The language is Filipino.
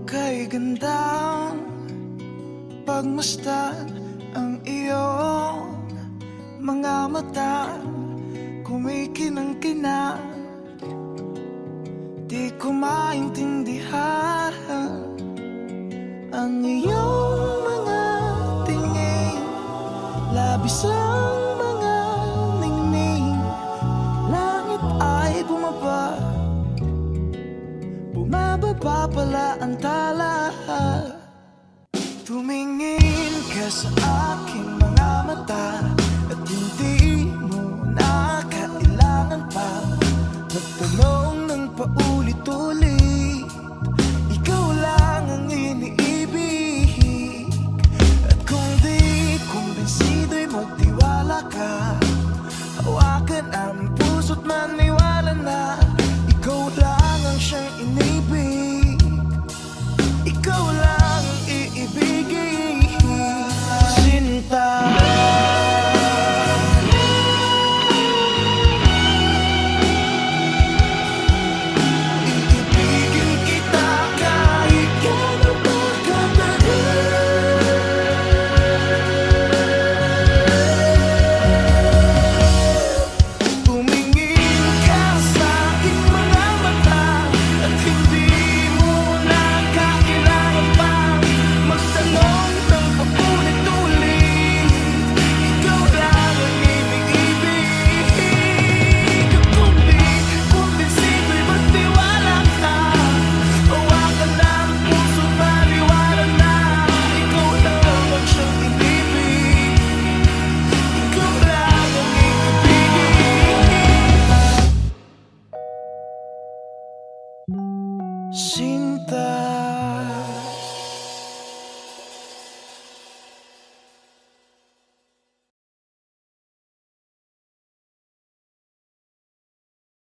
kay gandang pagmasdan ang iyong mga mata, kumikinang-kinang. Di ko maintindihan ang iyong mga tingin, labis ang mga ningning. Langit ay bumaba, bumababa pala ang tala. Tumingin ka sa aking mga mata at hindi mo na kailangan pa magtanong ng paulit-ulit. Ikaw lang ang iniibig, at kung di kumbinsido'y magtiwala ka. Hawakan ang puso't maniwala na ikaw lang ang siyang inibig, ikaw lang ang iibigin. Sinta, iibigin kita kahit gaano pa katagal. Tumingin ka sa aking mga mata at hindi mo na kailangan pang magtanong ng paulit-ulit. Ikaw lang ang iniibig, at kung di kumbinsido'y magtiwala ka. Hawakan ang puso't maniwala na ikaw lang ang siyang inibig, ikaw lang ang iibigin. Sinta,